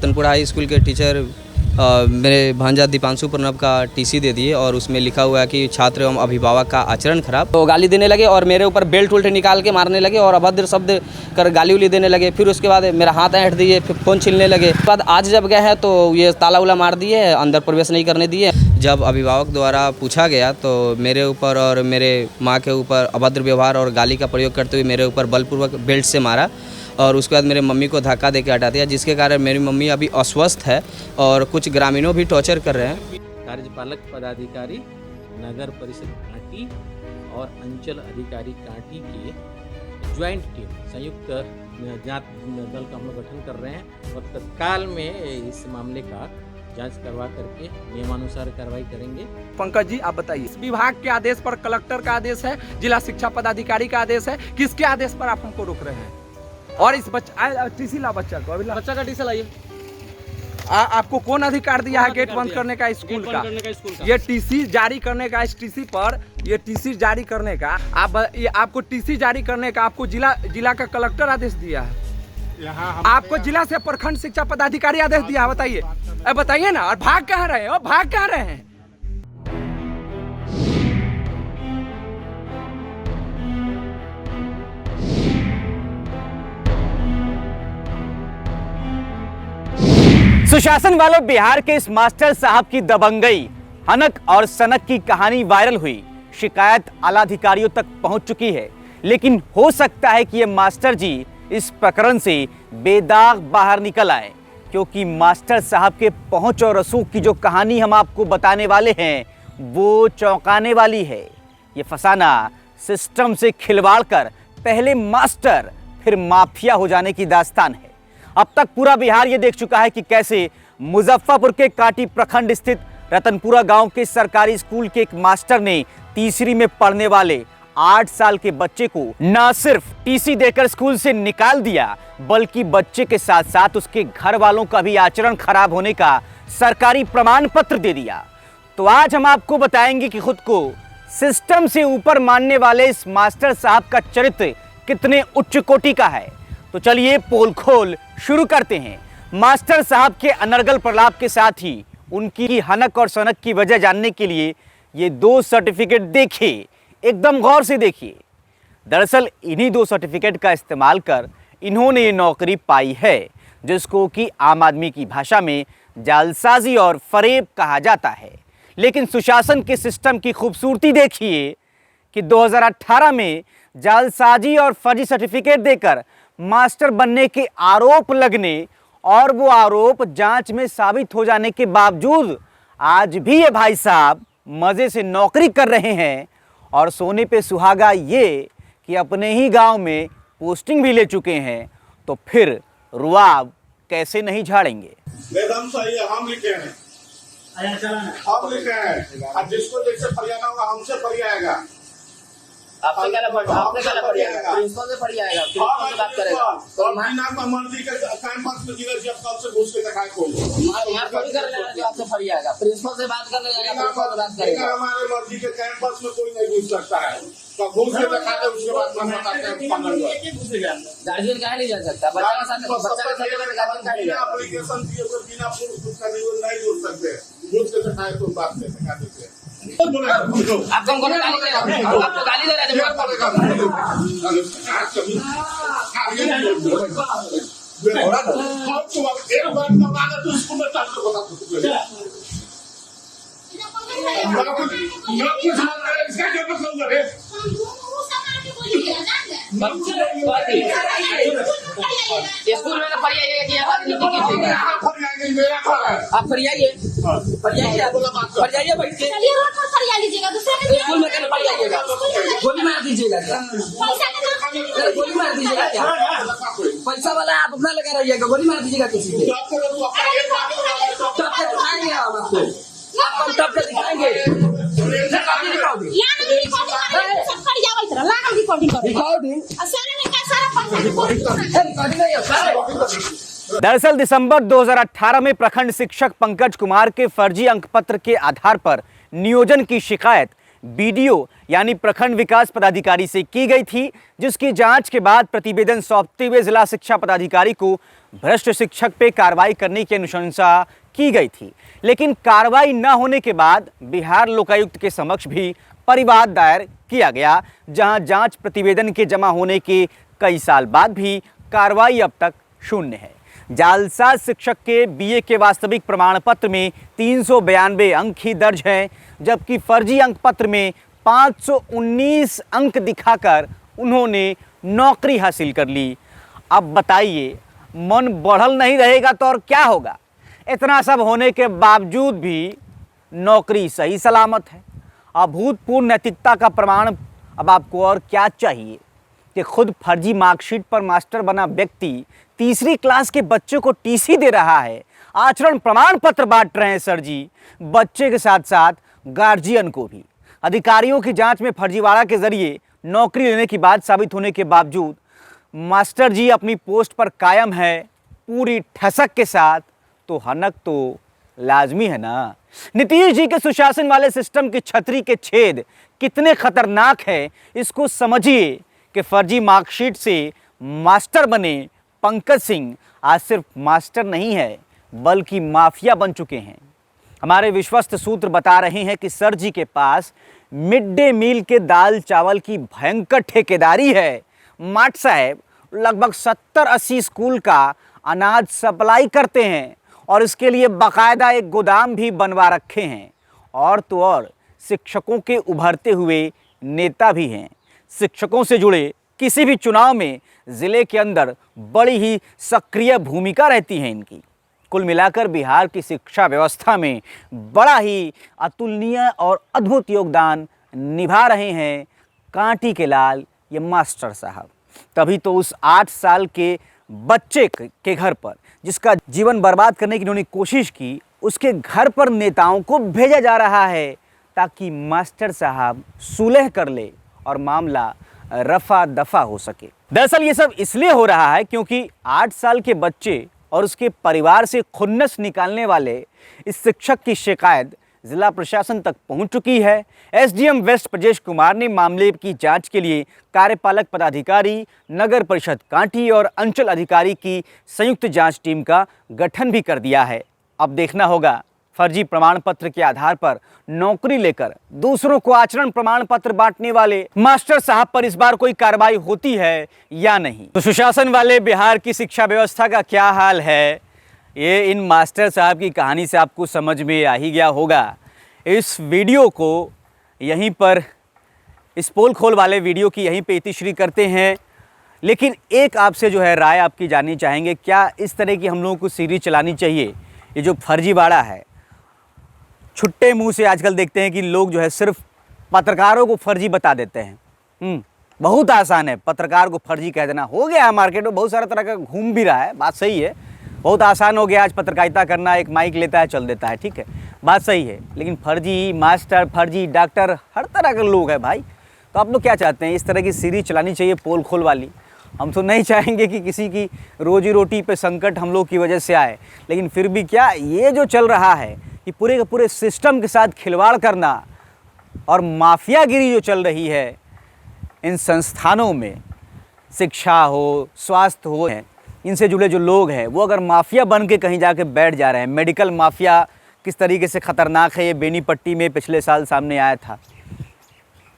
Ratanpur high school के teacher मेरे भांजा दीपांशु प्रणव का टीसी दे दिए और उसमें लिखा हुआ है कि छात्र एवं अभिभावक का आचरण खराब। तो गाली देने लगे और मेरे ऊपर बेल्ट उल्ट निकाल के मारने लगे और अभद्र शब्द कर गाली उली देने लगे। फिर उसके बाद मेरा हाथ ऐंठ दिए, फिर फ़ोन छीनने लगे। उसके बाद आज जब गए हैं तो ये ताला उला मार दिए, अंदर प्रवेश नहीं करने दिए। जब अभिभावक द्वारा पूछा गया तो मेरे ऊपर और मेरे माँ के ऊपर अभद्र व्यवहार और गाली का प्रयोग करते हुए मेरे ऊपर बलपूर्वक बेल्ट से मारा और उसके बाद मेरे मम्मी को धक्का देकर हटा दिया, जिसके कारण मेरी मम्मी अभी अस्वस्थ है और कुछ ग्रामीणों भी टॉर्चर कर रहे हैं। कार्यपालक पदाधिकारी नगर परिषद कांटी और अंचल अधिकारी कांटी की ज्वाइंट टीम संयुक्त जांच दल का हम लोग गठन कर रहे हैं और तत्काल में इस मामले का जांच करवा करके नियमानुसार कार्रवाई करेंगे। पंकज जी, आप बताइए, इस विभाग के आदेश पर कलेक्टर का आदेश है, जिला शिक्षा पदाधिकारी का आदेश है, किसके आदेश पर आप हमको रोक रहे हैं? और इस टीसी ला बच्चा को, अभी बच्चा का टीसी लाइए। आपको कौन अधिकार दिया है गेट बंद करने का स्कूल का? ये टीसी जारी करने का, इस टीसी पर ये टीसी जारी करने का आपको टीसी जारी करने का आपको जिला का कलेक्टर आदेश दिया है। आपको जिला से प्रखंड शिक्षा पदाधिकारी आदेश दिया है। बताइए, बताइए ना। और भाग कहाँ रहे हो? भाग कहाँ रहे हैं? सुशासन वालों, बिहार के इस मास्टर साहब की दबंगई, हनक और सनक की कहानी वायरल हुई। शिकायत आला अधिकारियों तक पहुंच चुकी है, लेकिन हो सकता है कि ये मास्टर जी इस प्रकरण से बेदाग बाहर निकल आए, क्योंकि मास्टर साहब के पहुंच और रसूख की जो कहानी हम आपको बताने वाले हैं वो चौंकाने वाली है। ये फसाना, सिस्टम से खिलवाड़ कर पहले मास्टर फिर माफिया हो जाने की दास्तान है। अब तक पूरा बिहार ये देख चुका है कि कैसे मुजफ्फरपुर के कांटी प्रखंड स्थित रतनपुरा गांव के सरकारी स्कूल के एक मास्टर ने तीसरी में पढ़ने वाले 8 साल के बच्चे को न सिर्फ टीसी देकर स्कूल से निकाल दिया, बल्कि बच्चे के साथ साथ उसके घर वालों का भी आचरण खराब होने का सरकारी प्रमाण पत्र दे दिया। तो आज हम आपको बताएंगे कि खुद को सिस्टम से ऊपर मानने वाले इस मास्टर साहब का चरित्र कितने उच्च कोटि का है। तो चलिए पोल खोल शुरू करते हैं। मास्टर साहब के अनर्गल प्रलाप के साथ ही उनकी हनक और सनक की वजह जानने के लिए ये 2 सर्टिफिकेट देखिए, एकदम गौर से देखिए। दरअसल इन्हीं 2 सर्टिफिकेट का इस्तेमाल कर इन्होंने ये नौकरी पाई है, जिसको कि आम आदमी की भाषा में जालसाजी और फरेब कहा जाता है। लेकिन सुशासन के सिस्टम की खूबसूरती देखिए कि 2018 में जालसाजी और फर्जी सर्टिफिकेट देकर मास्टर बनने के आरोप लगने और वो आरोप जांच में साबित हो जाने के बावजूद आज भी ये भाई साहब मज़े से नौकरी कर रहे हैं। और सोने पे सुहागा ये कि अपने ही गांव में पोस्टिंग भी ले चुके हैं, तो फिर रुआब कैसे नहीं झाड़ेंगे। एकदम सही है, हम लिखे हैं, हम लिखे हैं। अब जिसको जैसे फरियाना होगा हमसे फरियाएगा। आपसे क्या लपट, आपसे क्या लपट जाएगा? प्रिंसिपल से फरी आएगा, प्रिंसिपल से बात करेगा। तो बिना मर्जी के कैंपस में जिला जब कल से घुस के दिखाए को मार थोड़ी कर लेगा जो आपसे फरी आएगा। प्रिंसिपल से बात कर लेगा, प्रिंसिपल से बात करेगा। हमारे मर्जी के कैंपस में कोई नहीं घुस सकता है, तो घुस के दिखाते उसके बाद हम बताते हैं गार्जियन कहाँ नहीं जा सकता? बच्चा के साथ गार्जियन कहाँ नहीं जा सकता? एप्लीकेशन दिए तो बिना प्रूफ का नहीं घुस सकते, घुस के दिखाए तो बात से दिखा देते हैं। आप हमको गाली दे रहे हैं, आपको गाली दे रहे हैं। एक बार तो तो स्कूल में चालू बता इसका क्या मतलब है? स्कूल में फरी आइएगा कि यहाँ बात नहीं कीजिएगा। आप फरी आइए, फरी आइए बैठ के स्कूल में कहने फरी आइएगा। गोली मार दीजिएगा क्या? गोली मार दीजिएगा क्या? पैसा वाला आप अपना लगा रहिएगा, गोली मार दीजिएगा किसी को। तब तक दिखाएंगे हम आपको, तब तक दिखाएंगे। दरअसल दिसंबर 2018 में प्रखंड शिक्षक पंकज कुमार के फर्जी अंक पत्र के आधार पर नियोजन की शिकायत बीडीओ यानी प्रखंड विकास पदाधिकारी से की गई थी, जिसकी जांच के बाद प्रतिवेदन सौंपते हुए जिला शिक्षा पदाधिकारी को भ्रष्ट शिक्षक पे कार्रवाई करने की अनुशंसा की गई थी। लेकिन कार्रवाई न होने के बाद बिहार लोकायुक्त के समक्ष भी परिवाद दायर किया गया, जहां जांच प्रतिवेदन के जमा होने के कई साल बाद भी कार्रवाई अब तक शून्य है। जालसाज शिक्षक के बीए के वास्तविक प्रमाण पत्र में 392 अंक ही दर्ज हैं, जबकि फर्जी अंक पत्र में 519 अंक दिखाकर उन्होंने नौकरी हासिल कर ली। अब बताइए, मन बढ़ल नहीं रहेगा तो और क्या होगा? इतना सब होने के बावजूद भी नौकरी सही सलामत है। अभूतपूर्व नैतिकता का प्रमाण अब आपको और क्या चाहिए कि खुद फर्जी मार्कशीट पर मास्टर बना व्यक्ति तीसरी क्लास के बच्चे को टीसी दे रहा है, आचरण प्रमाण पत्र बांट रहे हैं सर जी, बच्चे के साथ साथ गार्जियन को भी। अधिकारियों की जांच में फर्जीवाड़ा के जरिए नौकरी लेने की बात साबित होने के बावजूद मास्टर जी अपनी पोस्ट पर कायम है पूरी ठसक के साथ, तो हनक तो लाजमी है ना। नीतीश जी के सुशासन वाले सिस्टम की छतरी के छेद कितने खतरनाक है, इसको समझिए कि फर्जी मार्कशीट से मास्टर बने पंकज सिंह आज सिर्फ मास्टर नहीं है बल्कि माफिया बन चुके हैं। हमारे विश्वस्त सूत्र बता रहे हैं कि सर जी के पास मिड डे मील के दाल चावल की भयंकर ठेकेदारी है। माट साहब लगभग 70-80 स्कूल का अनाज सप्लाई करते हैं और इसके लिए बाकायदा एक गोदाम भी बनवा रखे हैं। और तो और शिक्षकों के उभरते हुए नेता भी हैं। शिक्षकों से जुड़े किसी भी चुनाव में ज़िले के अंदर बड़ी ही सक्रिय भूमिका रहती है इनकी। कुल मिलाकर बिहार की शिक्षा व्यवस्था में बड़ा ही अतुलनीय और अद्भुत योगदान निभा रहे हैं कांटी के लाल ये मास्टर साहब। तभी तो उस 8 साल के बच्चे के घर पर, जिसका जीवन बर्बाद करने की इन्होंने कोशिश की, उसके घर पर नेताओं को भेजा जा रहा है ताकि मास्टर साहब सुलह कर ले और मामला रफा दफा हो सके। दरअसल ये सब इसलिए हो रहा है क्योंकि 8 साल के बच्चे और उसके परिवार से खुन्नस निकालने वाले इस शिक्षक की शिकायत जिला प्रशासन तक पहुंच चुकी है। एसडीएम वेस्ट ब्रजेश कुमार ने मामले की जांच के लिए कार्यपालक पदाधिकारी, नगर परिषद कांटी और अंचल अधिकारी की संयुक्त जांच टीम का गठन भी कर दिया है। अब देखना होगा फर्जी प्रमाण पत्र के आधार पर नौकरी लेकर दूसरों को आचरण प्रमाण पत्र बांटने वाले मास्टर साहब पर इस बार कोई कार्रवाई होती है या नहीं। तो सुशासन वाले बिहार की शिक्षा व्यवस्था का क्या हाल है, ये इन मास्टर साहब की कहानी से आपको समझ में आ ही गया होगा। इस वीडियो को यहीं पर, इस पोल खोल वाले वीडियो की यहीं पे इतिश्री करते हैं। लेकिन एक आपसे जो है राय आपकी जाननी चाहेंगे, क्या इस तरह की हम लोगों को सीरीज चलानी चाहिए? ये जो फर्जीवाड़ा है, छुट्टे मुंह से आजकल देखते हैं कि लोग जो है सिर्फ पत्रकारों को फर्जी बता देते हैं। बहुत आसान है पत्रकार को फर्जी कह देना। हो गया है मार्केट में बहुत सारा तरह का घूम भी रहा है, बात सही है, बहुत आसान हो गया आज पत्रकारिता करना। एक माइक लेता है चल देता है, ठीक है, बात सही है। लेकिन फर्जी मास्टर, फर्जी डॉक्टर, हर तरह के लोग हैं भाई। तो आप लोग क्या चाहते हैं? इस तरह की सीरीज चलानी चाहिए पोल खोल वाली? हम तो नहीं चाहेंगे कि किसी की रोजी रोटी पे संकट हम लोग की वजह से आए। लेकिन फिर भी क्या ये जो चल रहा है कि पूरे के पूरे सिस्टम के साथ खिलवाड़ करना और माफियागिरी जो चल रही है इन संस्थानों में, शिक्षा हो, स्वास्थ्य हो, इनसे जुड़े जो लोग हैं वो अगर माफिया बन के कहीं जाके बैठ जा रहे हैं। मेडिकल माफिया किस तरीके से ख़तरनाक है ये बेनीपट्टी में पिछले साल सामने आया था।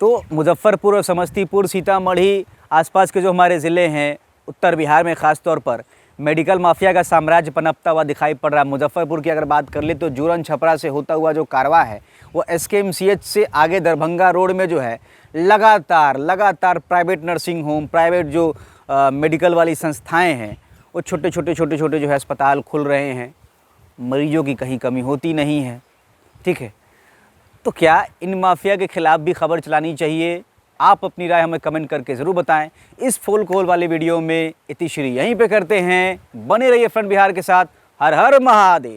तो मुजफ्फरपुर और समस्तीपुर, सीतामढ़ी आसपास के जो हमारे ज़िले हैं उत्तर बिहार में ख़ास तौर पर मेडिकल माफिया का साम्राज्य पनपता हुआ दिखाई पड़ रहा है। मुजफ्फरपुर की अगर बात कर ले तो जूरन छपरा से होता हुआ जो कारवा है वो SKMCH से आगे दरभंगा रोड में जो है लगातार प्राइवेट नर्सिंग होम, प्राइवेट जो मेडिकल वाली संस्थाएं हैं वो छोटे छोटे जो है अस्पताल खुल रहे हैं। मरीजों की कहीं कमी होती नहीं है, ठीक है। तो क्या इन माफिया के खिलाफ भी खबर चलानी चाहिए? आप अपनी राय हमें कमेंट करके ज़रूर बताएं। इस पोल खोल वाले वीडियो में इतिश्री यहीं पे करते हैं। बने रहिए फ्रंट बिहार के साथ। हर हर महादेव।